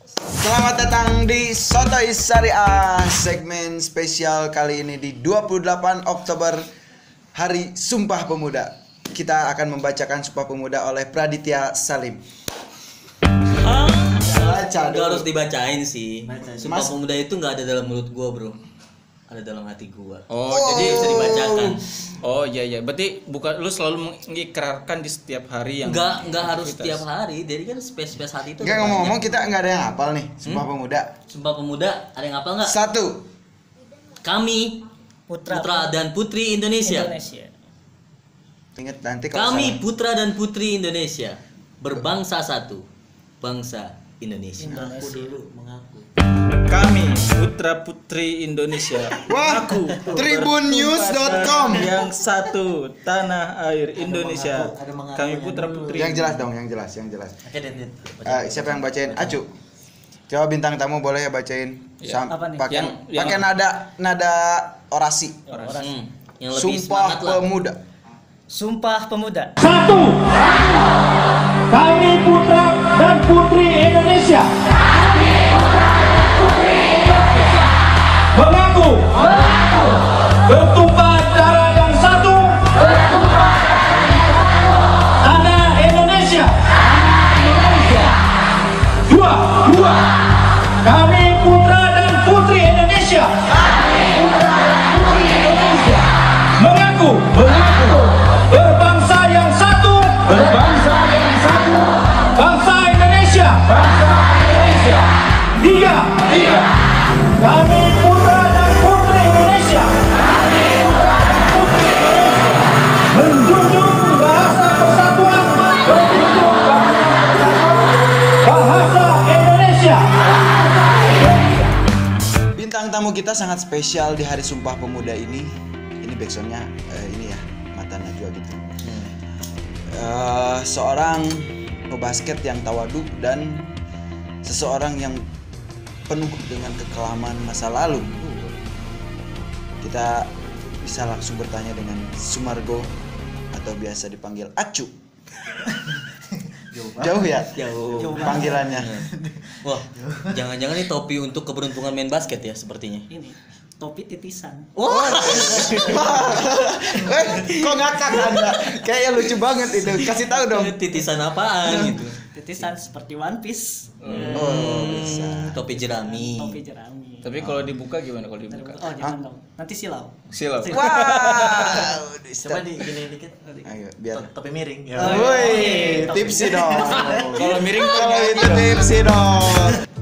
Selamat datang di Sotoy Syariah, segmen spesial kali ini di 28 Oktober, Hari Sumpah Pemuda. Kita akan membacakan Sumpah Pemuda oleh Praditya Salim. Gak harus dibacain sih. Sumpah Mas, Pemuda itu gak ada dalam mulut gua, bro. Ada dalam hati gua. Jadi bisa dibacakan. Oh iya. Berarti bukan lu selalu mengikrarkan di setiap hari yang Enggak harus setiap hari. Jadi kan space hati itu. enggak, ngomong-ngomong kita nggak ada yang hafal nih Sumpah Pemuda. Sumpah Pemuda ada yang apa enggak? 1. Kami putra dan putri Indonesia. Ingat nanti kalau Kami salah. putra dan putri Indonesia berbangsa satu, bangsa Indonesia. Mengaku dulu, mengaku. kami putra putri Indonesia. Wah, Aku tribunnews.com. yang satu tanah air Indonesia. Ada mengaku Kami yang putra dulu. putri. Yang jelas dong, yang jelas. Oke, Den. Siapa yang bacain? Acu. Coba bintang tamu boleh ya bacain. Ya. Apa nih? Pakai Yang- pakai nada orasi. Yang lebih Sumpah semangat lah. Pemuda. Sumpah Pemuda. Satu, kami putra dan putri Indonesia. Mengaku bertumpah darah yang satu, tanah Indonesia. Dua, kami putra dan putri Indonesia. Mengaku berbangsa yang satu, bangsa Indonesia. Tiga, kami putra dan putri Indonesia menjunjung bahasa persatuan, bahasa Indonesia. Bintang tamu kita sangat spesial di Hari Sumpah Pemuda ini. Ini backsoundnya ini ya, Mata Najwa gitu. Seorang pebasket yang tawadu dan seseorang yang penuh dengan kekelaman masa lalu. Kita bisa langsung bertanya dengan Sumargo atau biasa dipanggil Acu. Jauh ya? Jauh. Panggilannya. Wah, jangan-jangan ini topi untuk keberuntungan main basket ya sepertinya. Ini topi titisan. Wah, Kok ngakak Anda? Kayaknya lucu banget itu. Kasih tahu dong. titisan apaan gitu? Titisan seperti One Piece. Oh, bisa. Topi jerami. Topi jerami. Tapi kalau dibuka gimana kalau dibuka? Oh, jangan dong. Nanti silau. Silau. Wow. Coba gini dikit. Ayo, biar. Topi miring. Woi, tipsi dong. Kalau miring Kalau itu tipsi dong.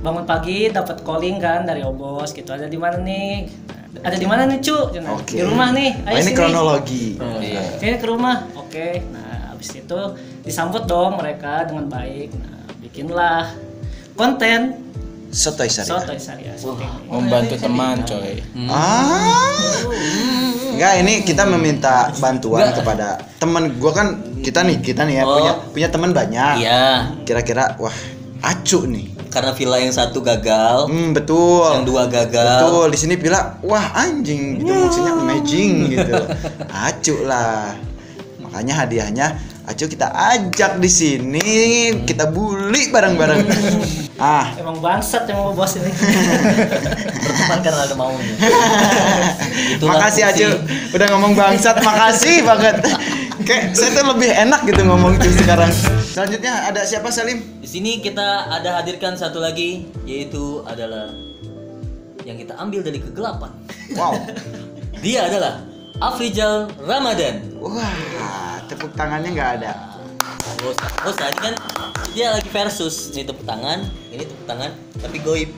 Bangun pagi dapat calling kan dari Obos gitu. Ada di mana nih? Ada di mana nih, Cu? Oke. Di rumah nih. Ayo Ini sini. kronologi. Iya. Ini ke rumah. Oke. Nah, habis itu disambut dong mereka dengan baik. Nah, bikinlah konten Sotoy Syariah. Sotoy Syariah. seperti ini. Membantu teman, coy. Enggak, ini kita meminta bantuan kepada teman gua kan kita nih ya punya teman banyak. Iya, Kira-kira wah, Acu nih. karena villa yang satu gagal, Betul. yang dua gagal. Betul, di sini bilang wah anjing gitu maksudnya amazing gitu. Acu lah. Makanya hadiahnya Acu kita ajak di sini, kita bully bareng-bareng. Emang bangsat emang bos ini. Berteman karena ada maunya. Itulah Makasih fungsi. Acu udah ngomong bangsat, makasih banget. Kayak saya tuh lebih enak gitu ngomong itu sekarang. Selanjutnya ada siapa Salim? Di sini kita ada hadirkan satu lagi, yaitu adalah yang kita ambil dari kegelapan. Wow. Dia adalah Afrizal Ramadan. Wah, tepuk tangannya nggak ada. Bos tadi kan dia lagi versus, ini tepuk tangan, tapi goib.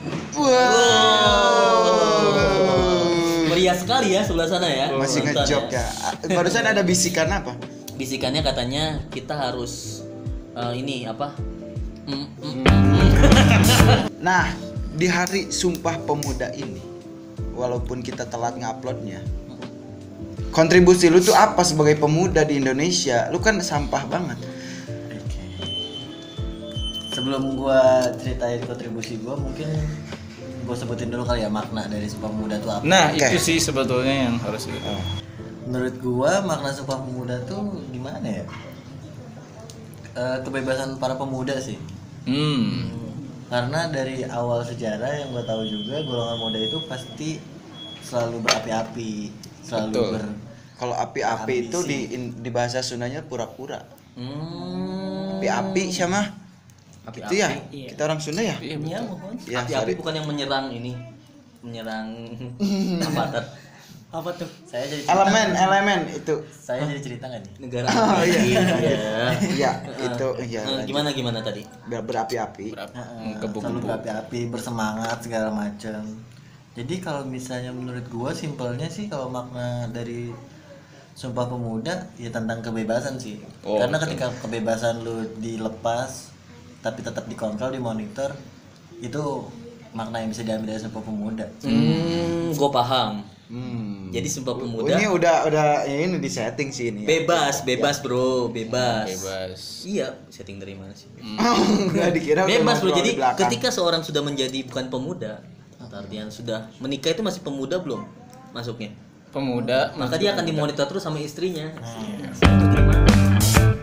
Meriah sekali ya sebelah sana ya. Masih penonton ngejok ya. Barusan ada bisikan apa? Bisikannya katanya kita harus ini apa? Nah, di hari Sumpah Pemuda ini, walaupun kita telat nguploadnya, kontribusi lu tuh apa sebagai pemuda di Indonesia? Lu kan sampah banget. Sebelum gua ceritain kontribusi gua, mungkin gua sebutin dulu kali ya makna dari Sumpah Pemuda itu apa. Nah, Oke. itu sih sebetulnya yang harus gitu. Menurut gua makna Sumpah Pemuda tuh gimana ya? Kebebasan para pemuda sih. Karena dari awal sejarah yang gue tahu juga golongan muda itu pasti selalu berapi-api, selalu Betul. Kalau api-api itu di bahasa Sundanya pura-pura. Api-api sama Api-api. itu ya. Iya. Kita orang Sunda ya? Iya, Iya, betul. mohon. Ya, Api-api sorry. bukan yang menyerang Avatar. Apa tuh? saya jadi Elemen itu. saya jadi cerita nggak nih? Negara. Oh, iya. Iya. Iya, itu iya. Gimana tadi? Berapi-api. Selalu Menggebu-gebu. berapi-api, bersemangat segala macam. Jadi kalau misalnya menurut gua simpelnya sih kalau makna dari Sumpah Pemuda ya tentang kebebasan sih. Oh, Karena betul. ketika kebebasan lu dilepas tapi tetap dikontrol, dimonitor, itu makna yang bisa diambil dari Sumpah Pemuda. Gue paham. Hmm. Jadi Sumpah Oh, Pemuda ini udah ini di setting sih ini. bebas bro, bebas. Bebas. Iya, setting dari mana sih? Enggak dikira udah Bebas bro. ngobrol Jadi di belakang. ketika seorang sudah menjadi bukan pemuda, artian sudah menikah itu masih pemuda belum masuknya? Pemuda. Maka dia akan dimonitor terus sama istrinya.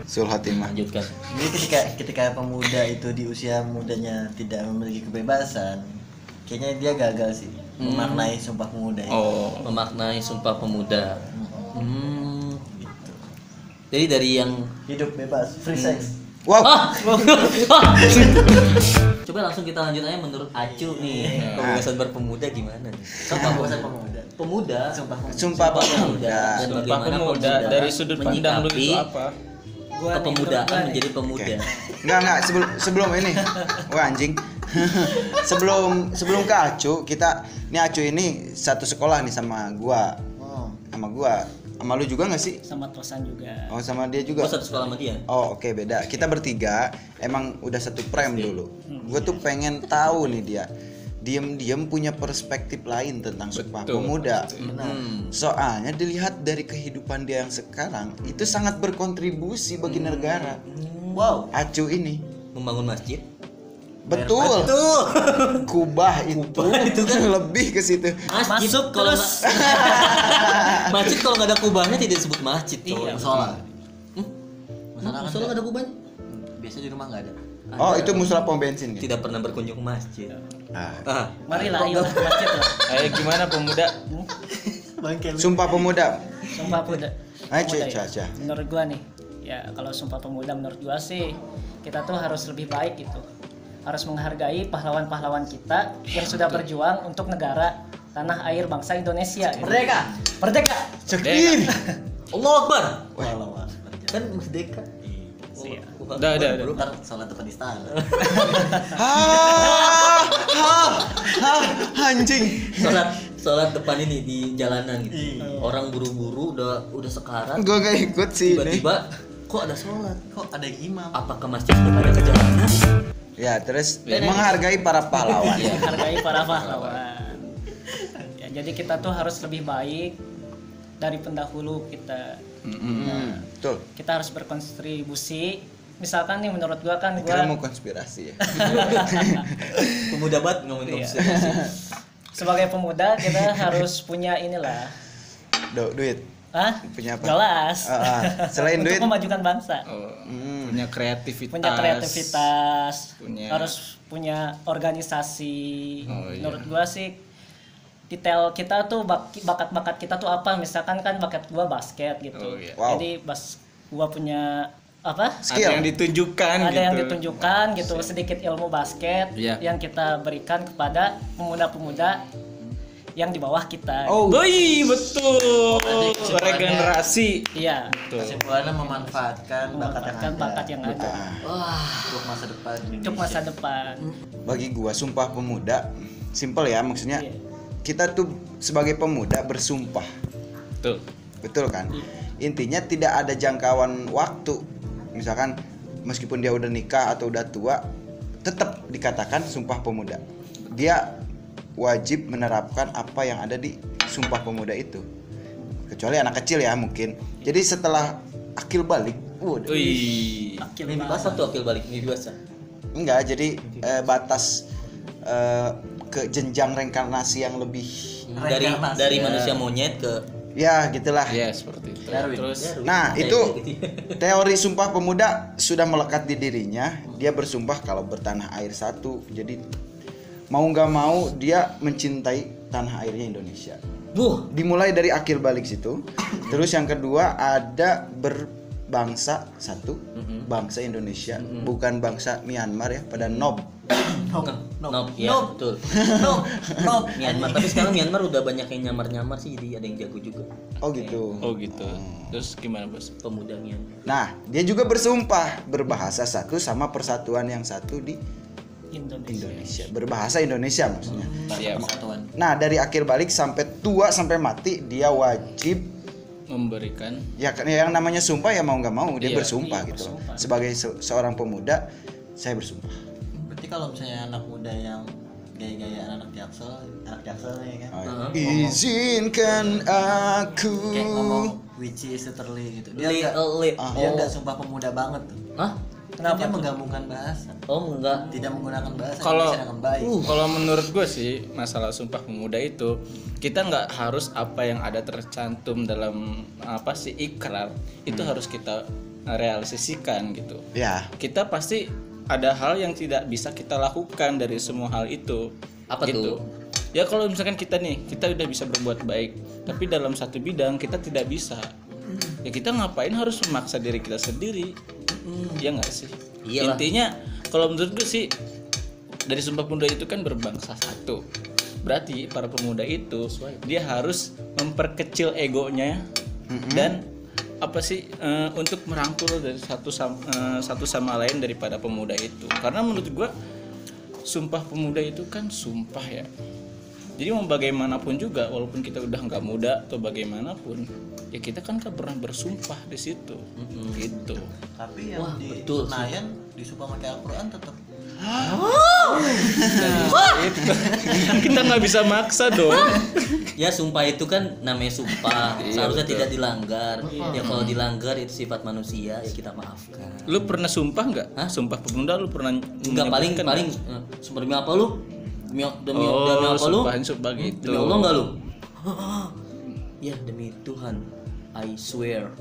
Sul Hatimah. Lanjutkan. Jadi ketika pemuda itu di usia mudanya tidak memiliki kebebasan, kayaknya dia gagal sih memaknai Sumpah Pemuda itu. Oh. Memaknai Sumpah Pemuda. Jadi dari yang Hidup bebas, free sex. Wow. Coba langsung kita lanjut aja menurut Acu nih. Kebebasan berpemuda gimana nih? Kebebasan pemuda. Pemuda. Sumpah Pemuda. Dan Sumpah bagaimana Pemuda dari sudut pandang lu menyikapi itu apa? kepemudaan menjadi pemuda. Enggak sebelum ini. Wah anjing. sebelum ke Acu, Acu ini satu sekolah nih sama gua. Sama gua. Sama lu juga nggak sih? Sama Tosan juga. Oh, sama dia juga. Gua satu sekolah sama dia. Oh, oke, beda. Kita bertiga emang udah satu prem dulu. Gue tuh pengen tahu nih dia. Diam-diam punya perspektif lain tentang Sumpah Betul. Pemuda. Soalnya dilihat dari kehidupan dia yang sekarang itu sangat berkontribusi bagi negara. Wow. Acu ini. Membangun masjid. Betul. Kubah itu kan lebih ke situ. Masjid Masuk kalau terus. masjid kalau nggak ada kubahnya tidak disebut masjid. Iya. Musola. Masalah nggak ada kubahnya? Biasa di rumah nggak ada. Oh, itu musola pom bensin kan? Tidak pernah berkunjung ke masjid. Ah. Marilah ayo ke masjid lah. Ayo gimana pemuda? Bangke. Sumpah Pemuda. Sumpah Pemuda. Ayo, Pemuda Ca. Menurut gua nih, ya kalau Sumpah Pemuda menurut gua sih kita tuh harus lebih baik gitu. Harus menghargai pahlawan-pahlawan kita yang sudah berjuang untuk negara, tanah air bangsa Indonesia. Gitu. Merdeka. Merdeka. Cekir. Allah Akbar. Walau Kan merdeka. Iya. Udah. Ntar sholat depan istana. Anjing. Sholat depan ini di jalanan gitu. Orang buru-buru udah sekarat. Gue gak ikut sih ini. Tiba-tiba kok ada sholat? Kok ada imam? Apakah masjid sudah ada ke jalanan? Ya, terus menghargai para pahlawan. Menghargai para pahlawan. Ya, jadi kita tuh harus lebih baik dari pendahulu kita. Betul. Kita harus berkontribusi. Misalkan nih menurut gua kan Kira mau gua konspirasi ya. Pemuda banget ngomongin Iya. konspirasi. sebagai pemuda kita harus punya inilah. Duit. Hah? Punya apa? Jelas. Selain Untuk duit. memajukan bangsa. Punya kreativitas. Punya kreativitas, Punya- harus punya organisasi. Oh, iya. Menurut gua sih detail kita tuh bakat-bakat kita tuh apa? Misalkan kan bakat gua basket gitu. Oh, iya. Wow. Jadi gua punya apa? Skill. Ada yang ditunjukkan Ada gitu. yang ditunjukkan gitu, sedikit ilmu basket Iya. yang kita berikan kepada pemuda-pemuda yang di bawah kita. Oh, Woi, betul. Berarti Regenerasi. Iya. Kesimpulannya memanfaatkan Memanfaatkan bakat yang ada untuk masa depan Indonesia. untuk masa depan. bagi gua Sumpah Pemuda simple ya, maksudnya Iya. kita tuh sebagai pemuda bersumpah. Betul. Betul kan? Intinya tidak ada jangkauan waktu. Misalkan meskipun dia udah nikah atau udah tua, tetap dikatakan Sumpah Pemuda. Dia wajib menerapkan apa yang ada di Sumpah Pemuda itu. Kecuali anak kecil ya mungkin. Jadi setelah akil balik, waduh, Wih. Mimpi basah tuh akil balik mimpi basah. enggak, jadi batas ke jenjang reinkarnasi yang lebih Dari manusia monyet ke ya gitulah. Ya, seperti itu. Darwin. Terus Nah, Kayak itu gitu ya. teori Sumpah Pemuda sudah melekat di dirinya. Dia bersumpah kalau bertanah air satu. Jadi mau nggak mau dia mencintai tanah airnya Indonesia. Dimulai dari akil balik situ. Terus yang kedua ada berbangsa satu, bangsa Indonesia, bukan bangsa Myanmar ya, pada Nob. Nope, ya betul. Myanmar, tapi sekarang Myanmar udah banyak yang nyamar-nyamar sih, jadi ada yang jago juga. Oh gitu. oh gitu. Terus gimana bos? Pemuda Myanmar. Nah, dia juga bersumpah berbahasa satu sama persatuan yang satu di Indonesia. Berbahasa Indonesia maksudnya. Siap. Persatuan. Nah, dari akil balik sampai tua sampai mati dia wajib Memberikan ya kan yang namanya sumpah ya mau nggak mau dia Iya, bersumpah iya, gitu. bersumpah. Sebagai seorang pemuda saya bersumpah. Berarti kalau misalnya anak muda yang gaya-gayaan anak jaksel ya kan. Izinkan aku. Kayak ngomong which is literally gitu. Dia nggak sumpah pemuda banget tuh. Hah? Kenapa? Dia menggabungkan bahasa. Oh enggak. Tidak menggunakan bahasa Kalau Indonesia dengan baik. kalau menurut gue sih masalah Sumpah Pemuda itu kita nggak harus apa yang ada tercantum dalam apa sih ikrar itu harus kita realisasikan gitu. Ya. Kita pasti ada hal yang tidak bisa kita lakukan dari semua hal itu. Apa gitu. tuh? Ya kalau misalkan kita udah bisa berbuat baik, tapi dalam satu bidang kita tidak bisa. Ya kita ngapain harus memaksa diri kita sendiri? Ya nggak sih? Iyalah. Intinya kalau menurut gue sih dari Sumpah Pemuda itu kan berbangsa satu. Berarti para pemuda itu dia harus memperkecil egonya dan apa sih untuk merangkul dari satu sama lain daripada pemuda itu. Karena menurut gue Sumpah Pemuda itu kan sumpah ya. Jadi mau bagaimanapun juga, walaupun kita udah nggak muda atau bagaimanapun, ya kita kan pernah bersumpah di situ, gitu. Tapi yang Wah, di betul sih. Senayan disumpah pakai Al-Quran tetap. Kita nggak bisa maksa dong. Ya sumpah itu kan namanya sumpah, seharusnya betul. tidak dilanggar. Ya kalau dilanggar itu sifat manusia, ya kita maafkan. Lu pernah sumpah nggak? Hah? Sumpah Pemuda lu pernah? Enggak, paling menyebutkan sumpah demi apa lu? Demi demi apa lu? sumpah gitu. Demi Allah enggak lu? Ya demi Tuhan, I swear.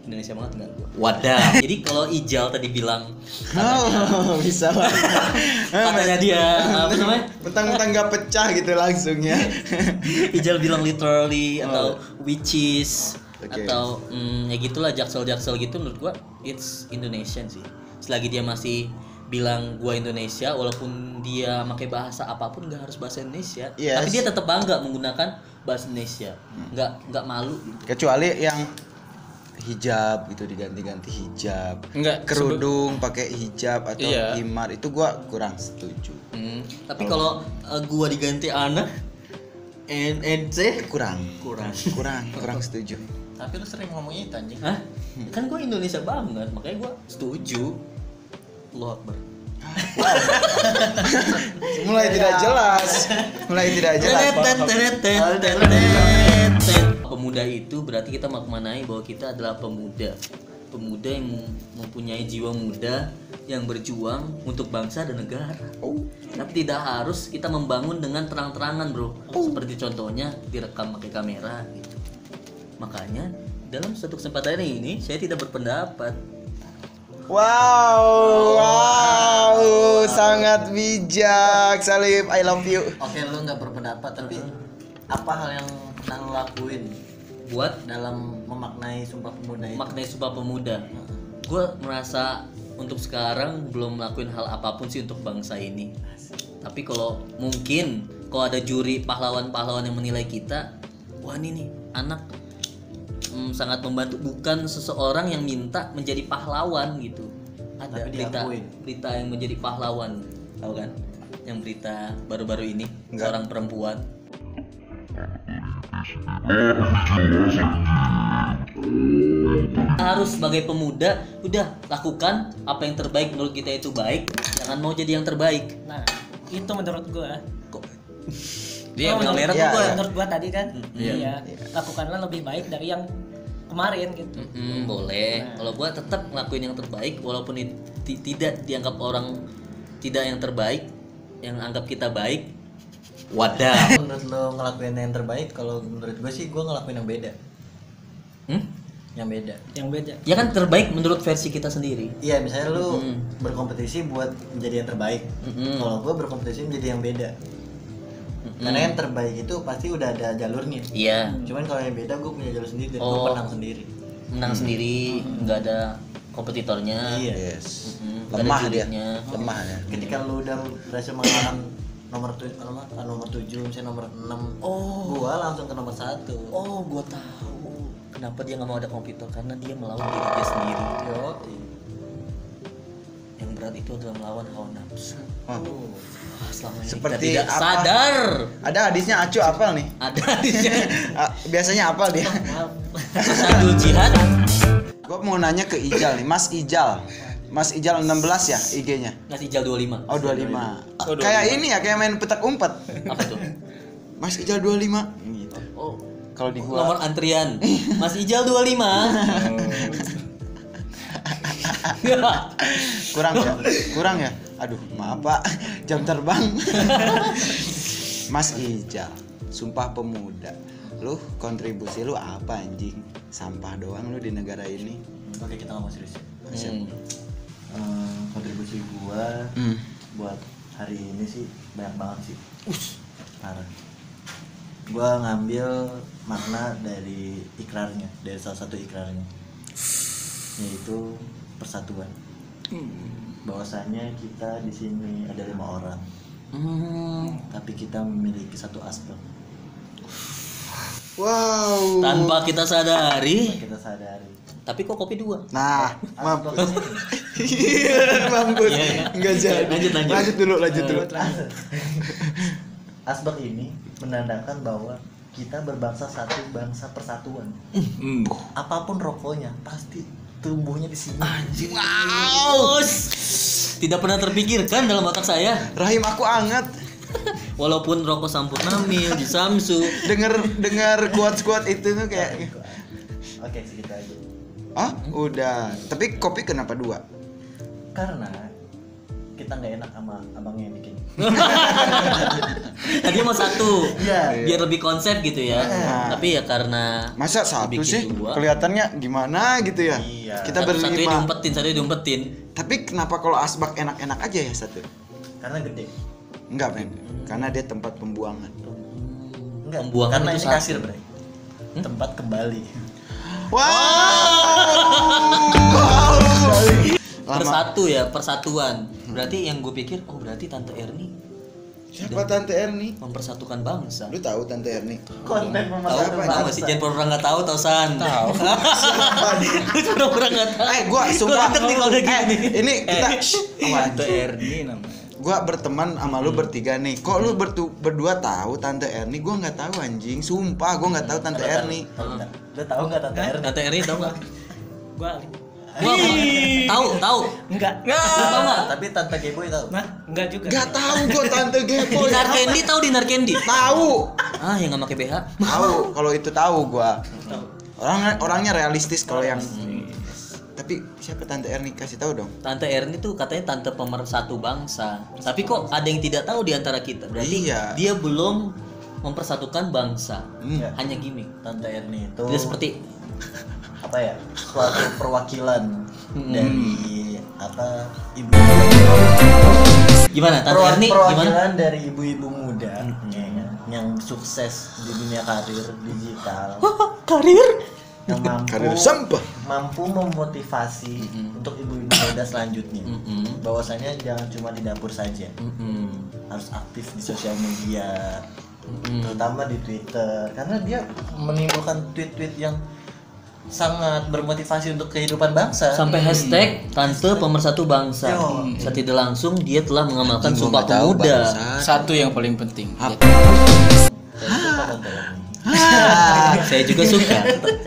Indonesia banget enggak gua? Wadah. Jadi kalau Ijal tadi bilang Oh, bisa lah. katanya dia apa namanya? Mentang-mentang nggak pecah gitu langsung ya. Ijal bilang literally atau which is Oke. atau ya gitulah jaksel-jaksel gitu, menurut gua it's Indonesian sih. Selagi dia masih bilang gua Indonesia, walaupun dia pakai bahasa apapun nggak harus bahasa Indonesia, Yes. tapi dia tetap bangga menggunakan bahasa Indonesia, nggak malu. Kecuali yang hijab gitu diganti-ganti hijab. Enggak, Kerudung pakai hijab atau Iya. himar itu gua kurang setuju. Tapi kalau gua diganti anak NNC Kurang kurang. setuju. Tapi lu sering ngomong itu anjing. Hah? Kan gua Indonesia banget, makanya gua setuju. Allahu Akbar. Mulai tidak jelas. Pemuda itu berarti kita maknai bahwa kita adalah pemuda yang mempunyai jiwa muda yang berjuang untuk bangsa dan negara. Tapi tidak harus kita membangun dengan terang-terangan, bro. Seperti contohnya direkam pakai kamera gitu. Makanya dalam suatu kesempatan ini saya tidak berpendapat. Wow, sangat bijak Salim, I love you. Oke, lu nggak berpendapat, tapi apa hal yang pernah lu lakuin Buat dalam memaknai Sumpah Pemuda itu? maknai Sumpah Pemuda, gue merasa untuk sekarang belum melakukan hal apapun sih untuk bangsa ini. Tapi kalau mungkin kalau ada juri pahlawan-pahlawan yang menilai kita, wah ini nih anak sangat membantu, bukan seseorang yang minta menjadi pahlawan gitu. Ada Tapi diakuin. berita yang menjadi pahlawan, tahu kan? Yang berita baru-baru ini, Enggak. seorang perempuan harus sebagai pemuda udah lakukan apa yang terbaik menurut kita itu baik, jangan mau jadi yang terbaik. Nah, itu menurut gua. Kok Dia Oh, menurut- kamera Iya, tuh gua. iya. Menurut gua tadi kan, Iya. iya, lakukanlah lebih baik dari yang kemarin gitu. Boleh. Kalau gua tetap ngelakuin yang terbaik walaupun tidak dianggap orang tidak yang terbaik, yang anggap kita baik. Wadah. Menurut lo ngelakuin yang terbaik, kalau menurut gue sih gue ngelakuin yang beda. Yang beda. Yang beda. Ya kan terbaik menurut versi kita sendiri. Iya, misalnya lu berkompetisi buat menjadi yang terbaik. Kalau gua berkompetisi menjadi yang beda. Karena yang terbaik itu pasti udah ada jalurnya. Iya. Cuman kalau yang beda gua punya jalur sendiri dan Oh. gua menang sendiri. Menang sendiri, nggak ada kompetitornya. Iya. Yes. Nggak ada Lemah dia. jurinya. Lemah ya. Ketika lu udah berhasil mengalahkan nomor 7, misalnya nomor 6. Gua langsung ke nomor 1. Oh, gue tahu kenapa dia nggak mau ada kompetitor, karena dia melawan diri dia sendiri. Yo. Yang berat itu adalah melawan hawa nafsu. Oh. Wah, selama ini Seperti kita tidak apa? sadar. Ada hadisnya Acu apal nih. Ada di sini. Biasanya apal dia. Sadul jihad. Gua mau nanya ke Ijal nih, Mas Ijal. Mas Ijal 16 ya IG-nya. Ngasih jal 25. Oh 25. Kayak ini ya, kayak main petak umpet. Apa tuh? Mas Ijal 25. Gitu. Oh, Kalau di gua nomor antrian. Mas Ijal 25. kurang ya. Aduh, maaf Pak. Jam terbang. Mas Ijal, Sumpah Pemuda. Lu kontribusi lu apa anjing? Sampah doang lu di negara ini. Oke, kita ngomong serius. Kontribusi gua buat hari ini sih banyak banget sih. Parah. Gua ngambil makna dari ikrarnya, dari salah satu ikrarnya, yaitu persatuan. Bahwasanya kita di sini ada 5 orang, tapi kita memiliki satu aspek. Wow. Tanpa kita sadari. Kita sadari. Tapi kok kopi 2? Nah, mampus. Aspek Mampus. Iya. Enggak jadi. Lanjut. Lanjut dulu. Aspek ini menandakan bahwa kita berbangsa satu, bangsa persatuan. Apapun rokoknya pasti tumbuhnya di sini. Wow. Tidak pernah terpikirkan dalam otak saya. Rahim aku anget. Walaupun rokok Sampurna Mil di Samsu. Dengar quotes itu tuh kayak Oke, segitu aja. ah, udah. Tapi kopi kenapa 2? Karena kita nggak enak sama abangnya yang bikin. Tadi mau 1. Iya. Biar lebih konsep gitu ya. Tapi ya karena Masa 1 dibikin sih? 2. Kelihatannya gimana gitu ya? Iya. Kita Satunya berlima. diumpetin. Tapi kenapa kalau asbak enak-enak aja ya 1? Karena gede. Enggak, men. Karena dia tempat pembuangan. Enggak. Pembuangan Karena itu ini satu. kasir, Bray. Tempat kembali. Wow. Persatu ya, persatuan. Berarti yang gue pikir, oh berarti Tante Erni Siapa Tante Erni? mempersatukan bangsa. Lu tahu Tante Erni? Konten Tahu pemersatuan tahu nggak sih? Jangan pura-pura nggak tahu, tau San. Tahu. Pura-pura nggak tahu. Gua sumpah. Gua nih kalau kayak gini. Ini kita Tante Erni namanya. gua berteman sama lu bertiga nih. Kok lu berdua tahu Tante Erni? Gua nggak tahu anjing. Sumpah gua nggak tahu Tante Erni. Lu tahu nggak Tante Erni? Tante Erni tahu nggak? Gua Ali. Gua tahu. Enggak. Tahu nggak? Tapi Tante Geboy tahu. Nah, enggak juga. Gak tahu gua Tante Geboy. Dinar Candy tahu Dinar Candy? Tahu. Ah, yang nggak pakai BH. Tahu. Kalau itu tahu gua. Orangnya realistis kalau yang tapi siapa Tante Erni, kasih tahu dong. Tante Erni tuh katanya tante pemersatu bangsa. Tapi kok ada yang tidak tahu di antara kita. Berarti Iya. dia belum mempersatukan bangsa. Iya. Hanya gimmick. Tante Erni itu Dia seperti apa ya? Suatu perwakilan dari apa? Ibu. gimana? Tante Erni gimana? Perwakilan dari ibu-ibu muda ya kan, yang sukses di dunia karir digital. Karir? Yang Karir sampah. mampu memotivasi untuk ibu-ibu muda selanjutnya bahwasanya jangan cuma di dapur saja, harus aktif di sosial media, terutama di Twitter, karena dia menimbulkan tweet-tweet yang sangat bermotivasi untuk kehidupan bangsa. Sampai hashtag tante pemersatu bangsa. Yo. Secara tidak langsung dia telah mengamalkan Anjing, Sumpah gua nggak tahu Pemuda. bangsa. Satu yang paling penting. Saya juga suka.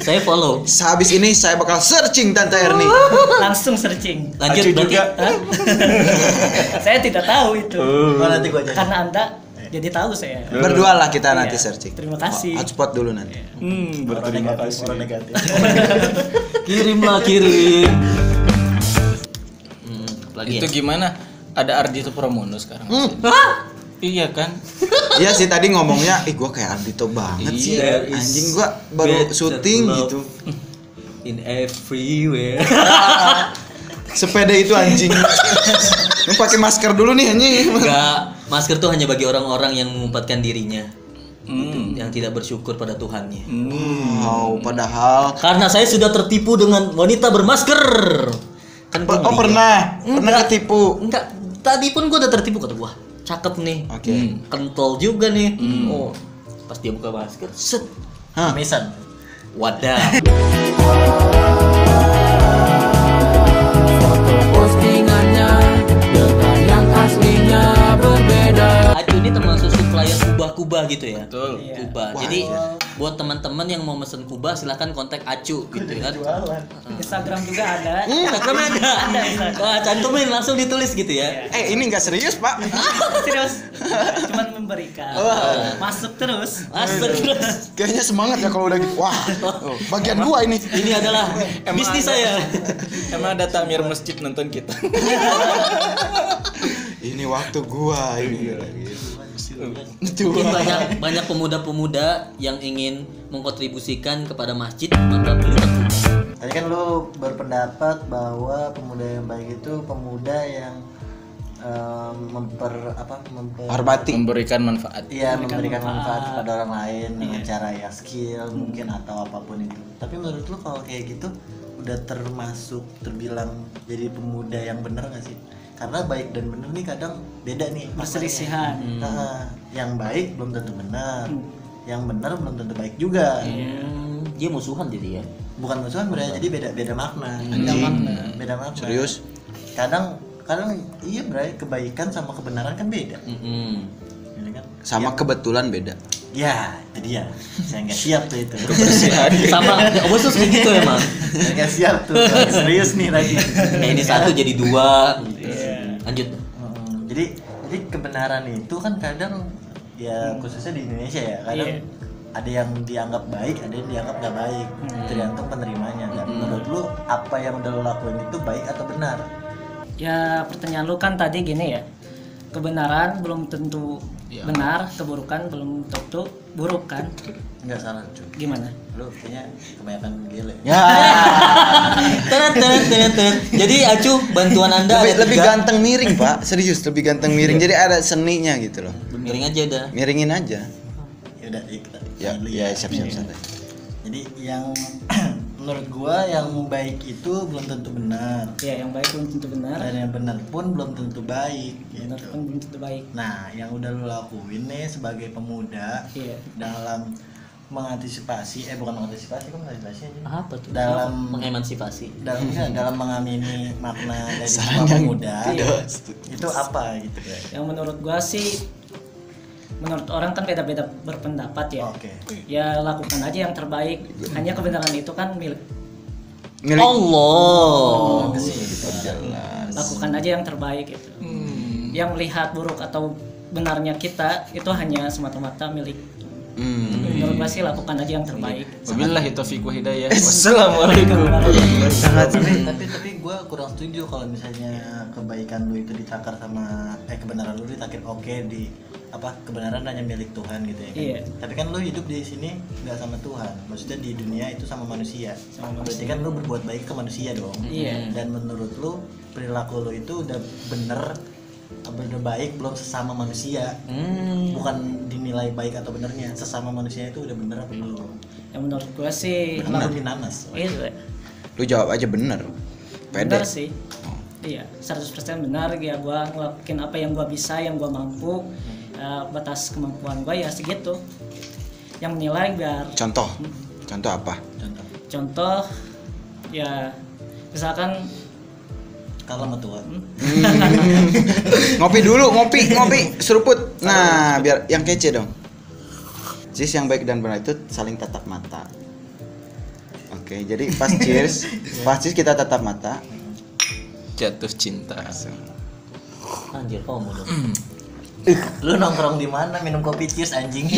Saya follow. Sehabis ini saya bakal searching Tante Erni. Langsung searching. Lanjut Acu berarti. juga. Hah? Saya tidak tahu itu. Oh, nanti gua aja. Karena Anda jadi tahu saya. Berdua lah kita nanti Iya. searching. Terima kasih. Hotspot dulu nanti. Berterima kasih. Orang negatif. Kirimlah kirim. Apalagi Itu ya? gimana? Ada Ardhito Pramono sekarang. Iya kan? Iya sih tadi ngomongnya, gua kayak Ardhito banget sih. Iya, Anjing gua baru better syuting love. gitu. in everywhere. Sepede itu anjing. Ini pakai masker dulu nih anjing. Enggak, masker tuh hanya bagi orang-orang yang mengumpatkan dirinya. Yang tidak bersyukur pada Tuhannya. Wow, padahal Karena saya sudah tertipu dengan wanita bermasker. Kan gua ngeri, pernah Enggak. ketipu. Enggak, tadi pun gua udah tertipu, kata gua. Cakep nih. Oke. Kentol juga nih. Oh, pas dia buka masker, set. Hah. Mesan. Wadah. Acu ini termasuk supplier kubah-kubah gitu ya. Betul. Kubah. Wah, Jadi iya. buat teman-teman yang mau mesen kubah silahkan kontak Acu gitu kan. Jualan. Instagram juga ada. Instagramnya ada. Instagram. Wah, cantumin langsung ditulis gitu ya. Ini nggak serius pak. Serius. Cuman memberikan. Masuk terus. Masuk terus. Kayaknya semangat ya kalau udah gitu. Wah, bagian gua ini. Ini adalah bisnis saya. Emang ada takmir masjid nonton kita. Ini waktu gua ini. Mungkin banyak pemuda-pemuda yang ingin mengkontribusikan kepada masjid, maka beli terbuka. Tadi kan lu berpendapat bahwa pemuda yang baik itu pemuda yang Hormati. Memberikan manfaat. Iya, memberikan manfaat kepada orang lain dengan cara ya skill mungkin atau apapun itu. Tapi menurut lu kalau kayak gitu udah termasuk terbilang jadi pemuda yang benar nggak sih? Karena baik dan benar nih kadang beda nih Perselisihan. maknanya. Nah, yang baik belum tentu benar, yang benar belum tentu baik juga. Dia musuhan jadi ya. Bukan musuhan berarti jadi beda makna. Beda makna. Serius? Kadang iya Bray, kebaikan sama kebenaran kan beda. Ini kan Sama kebetulan beda. ya itu dia, saya nggak siap tuh itu. Sama, khusus begitu emang. Saya nggak siap tuh, serius nih tadi. Kayak ini satu jadi dua. Lanjut. Jadi kebenaran itu kan kadang ya khususnya di Indonesia ya kadang ada yang dianggap baik, ada yang dianggap nggak baik, tergantung penerimanya. Dan menurut lu apa yang udah lu lakuin itu baik atau benar? Ya pertanyaan lu kan tadi gini ya. Kebenaran belum tentu benar, keburukan belum tentu buruk kan? Nggak salah cuy. Gimana? Lu kayaknya kebanyakan gile. Ya. Teret. Jadi Acu, bantuan Anda Lebih, ada lebih 3. ganteng miring pak. Serius lebih ganteng miring. Jadi ada seninya gitu loh. Miring aja udah. Miringin aja. Ya udah, kita Ya, dulu ya siap-siap santai. Jadi yang menurut gua yang baik itu belum tentu benar. Ya yang baik belum tentu benar, Dan yang benar pun belum tentu baik benar gitu. pun belum tentu baik. Nah, yang udah lu lakuin nih sebagai pemuda Iya. dalam mengantisipasi bukan mengantisipasi, kok mengantisipasi aja. Apa tuh? Dalam Mengemansipasi. dalam mengamini makna dari Saran sebuah yang pemuda tidak. itu apa gitu ya. Yang menurut gua sih, menurut orang kan beda-beda berpendapat ya. Oke. Ya lakukan aja yang terbaik. Hanya kebenaran itu kan milik. Milik. Allah. Lakukan aja yang terbaik itu. Yang melihat buruk atau benarnya kita itu hanya semata-mata milik. Menurut gua sih lakukan aja yang terbaik. Wabillahi taufiq wa hidayah. Wassalamualaikum. Tapi gue kurang setuju kalau misalnya kebaikan lu itu ditakar sama kebenaran lu ditakir di kebenaran hanya milik Tuhan gitu ya kan? Iya. Tapi kan lu hidup di sini nggak sama Tuhan, maksudnya di dunia itu sama manusia. Berarti kan lu berbuat baik ke manusia dong. Iya. Dan menurut lu perilaku lu itu udah bener baik belum sesama manusia. Bukan dinilai baik atau benernya, sesama manusia itu udah bener apa belum? Yang menurut gua sih Kenapa lu nanas? itu Lu jawab aja bener. Pede. benar sih. Iya, 100% benar ya, gua ngelakuin apa yang gua bisa, yang gua mampu. Batas kemampuan gua ya segitu. Yang menilai biar Contoh apa? contoh ya misalkan Kalah sama Tuhan. Ngopi dulu, ngopi, seruput. Nah, biar yang kece dong. Cheers yang baik dan benar itu saling tatap mata. Oke, jadi pas cheers kita tatap mata. Jatuh cinta. Anjir, kamu dong. Lu nongkrong di mana minum kopi cheers anjing?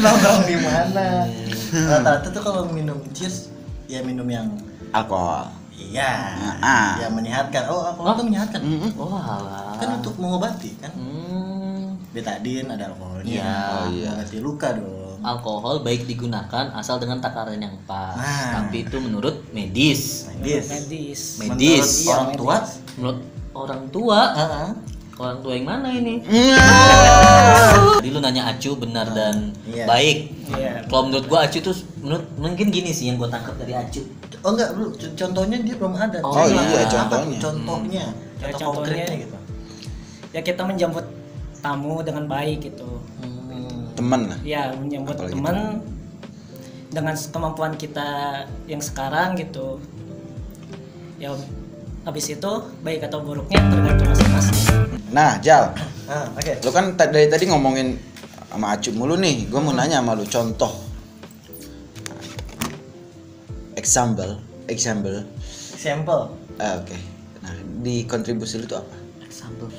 Nongkrong di mana? Rata-rata tuh kalau minum cheers ya minum yang Alkohol. iya, yang menyehatkan. Oh, alkohol tuh menyehatkan. Wah. Kan untuk mengobati kan. Betadine ada alkoholnya. Iya. Oh, iya. Mengobati luka dong. alkohol baik digunakan asal dengan takaran yang pas. Nah. Tapi itu menurut medis. Medis. Medis. Menurut orang tua? Menurut orang tua. Heeh. Orang tua yang mana ini? Jadi lu nanya acu benar dan Iya. baik. Iya. Kalau menurut gua acu tuh mungkin gini sih yang gua tangkap dari acu. Oh enggak, lu contohnya dia belum ada. Oh, iya, Apa contohnya. Contohnya. Ya, Contoh contohnya. konkretnya gitu. Ya kita menjemput tamu dengan baik gitu. Temen lah. Ya menyambut Apalagi teman dengan kemampuan kita yang sekarang gitu. Ya habis itu baik atau buruknya tergantung masing-masing. Nah, Jal, Oke. lu kan dari tadi ngomongin sama Acu mulu nih. Gue mau nanya sama lu contoh. Example. Sampel. Oke. Nah, di kontribusi lu tuh apa? Example.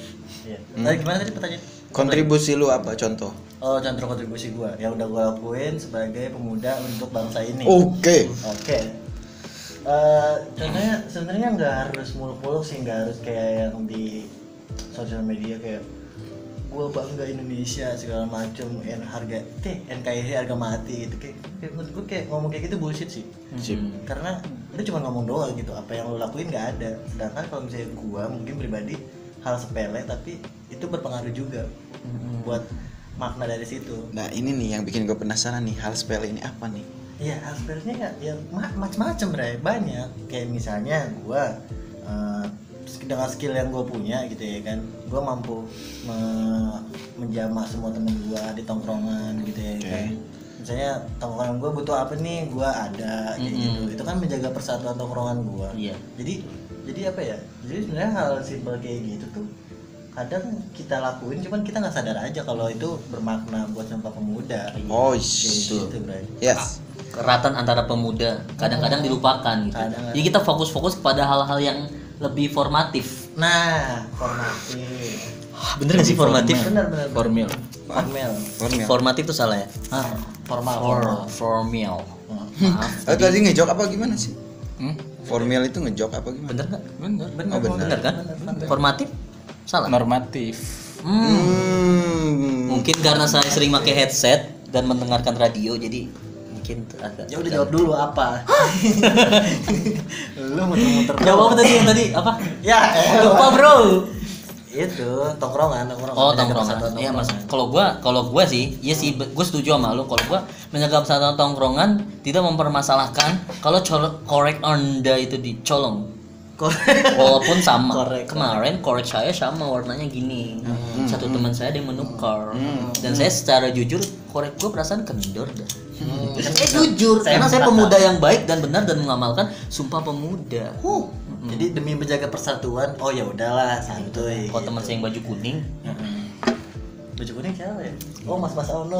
Iya. Tadi gimana tadi pertanyaan? Kontribusi lu apa contoh? Oh, contoh kontribusi gua yang udah gua lakuin sebagai pemuda untuk bangsa ini. Oke. Oke. Contohnya sebenarnya nggak harus muluk-muluk sih, nggak harus kayak yang di sosial media kayak gua bangga Indonesia segala macem, NKRI harga mati gitu. Kayak menurut gua kayak ngomong kayak gitu bullshit sih. Sip. Karena itu cuma ngomong doang gitu, apa yang lo lakuin nggak ada. Sedangkan kalau misalnya gua mungkin pribadi hal sepele tapi itu berpengaruh juga buat makna dari situ. Nah, ini nih yang bikin gue penasaran nih, hal sepele ini apa nih? Iya, hal sepelenya ya macam-macam Bray, banyak. Kayak misalnya gua dengan skill yang gue punya gitu ya kan, gue mampu menjamak semua temen gue di tongkrongan gitu ya kan. Misalnya tongkrongan gue butuh apa nih, gue ada kayak gitu. Itu kan menjaga persatuan tongkrongan gue. Iya. Jadi apa ya? Jadi sebenarnya hal simpel kayak gitu tuh kadang kita lakuin, cuman kita nggak sadar aja kalau itu bermakna buat Sumpah Pemuda. Oh, Kayak gitu, Bray. yes. Keratan antara pemuda kadang-kadang dilupakan gitu. Kadang-kadang. Jadi kita fokus-fokus kepada hal-hal yang lebih formatif. Nah, formatif. Bener gak sih formatif? Bener. Formil. Formal. Formil. Formatif itu salah ya? Formal. Formal. Maaf. Tadi ngejok apa gimana sih? Hmm? Formil itu ngejok apa gimana? Bener nggak? Bener. Oh, bener. Bener kan? Formatif? Salah. Normatif. Mungkin karena saya sering pakai headset dan mendengarkan radio jadi mungkin agak. Ya udah jawab dulu apa? Lu muter-muter. Jawab apa tadi yang tadi? Apa? Ya, Lupa, Bro. itu tongkrongan. Oh, Menjaga tongkrongan. persatuan Iya, Mas. tongkrongan. Kalau gua sih, iya sih, gue setuju sama lu. Kalau gua menjaga persatuan tongkrongan tidak mempermasalahkan kalau korek Anda itu dicolong. Walaupun sama. Korek. Kemarin korek saya sama warnanya gini. Satu teman saya ada yang menukar. Dan saya secara jujur korek gue perasaan kendor dah. Dan saya jujur karena saya pemuda yang baik dan benar dan mengamalkan Sumpah Pemuda. Jadi demi menjaga persatuan, oh ya udahlah santuy. Kalau teman saya yang baju kuning, Baju kuning siapa ya? Oh, Mas Ono.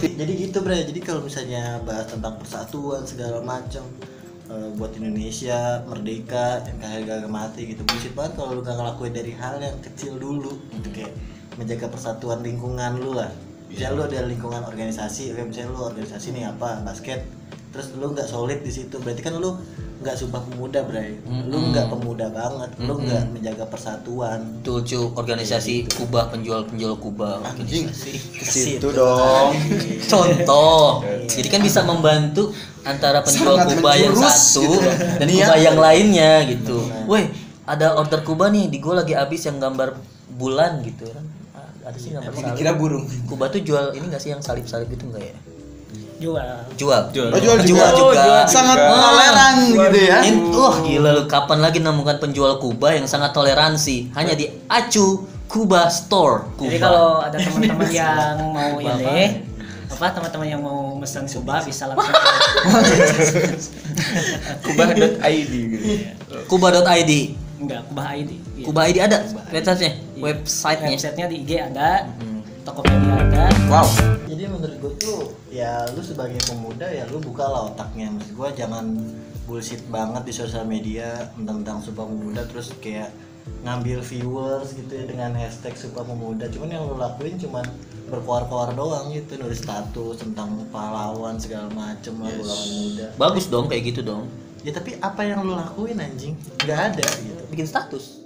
Jadi gitu, Bre. Jadi kalau misalnya bahas tentang persatuan segala macam, buat Indonesia merdeka, NKRI harga mati gitu, bullshit banget kalau lu gak ngelakuin dari hal yang kecil dulu gitu, kayak menjaga persatuan lingkungan lu lah. Misalnya lu ada lingkungan organisasi, kayak misalnya lu organisasi nih apa, basket, terus lu nggak solid di situ, berarti kan lu nggak Sumpah Pemuda, Bray. Lu nggak pemuda banget, lu nggak menjaga persatuan. tuh organisasi Kubah, penjual Kubah Anjing. organisasi. Ke situ dong. Contoh. Jadi kan bisa membantu antara penjual Sangat Kubah yang menjurus satu gitu loh. dan Niat. Kubah yang lainnya gitu. Weh, ada order Kubah nih, di gua lagi habis yang gambar bulan gitu kan. Ada sih gambar salib. Dikira burung. Kubah tuh jual ini enggak sih yang salib-salib itu enggak ya? Jual. Jual. Oh, jual juga. Sangat toleran gitu ya. Wah, gila lu, kapan lagi menemukan penjual Kubah yang sangat toleransi? Hanya di Acu Kubah Store. Jadi Kubah. kalau ada teman-teman yang mau ini teman-teman yang mau pesan Kubah bisa langsung Kubah.id gitu ya. Kubah.id. enggak Kubah ID. Iya. Kubah ID ada websitenya, websitenya. Websitenya di IG ada, Tokopedia ada. Wow. Jadi menurut gue tuh ya lu sebagai pemuda ya lu buka lah otaknya. Maksud gue jangan bullshit banget di sosial media tentang Sumpah Pemuda terus kayak ngambil viewers gitu ya dengan hashtag Sumpah Pemuda. Cuman yang lu lakuin cuman berkoar-koar doang gitu, nulis status tentang pahlawan segala macem lah, pahlawan muda. Bagus dong kayak gitu dong. Ya tapi apa yang lu lakuin anjing? Nggak ada gitu. Bikin status.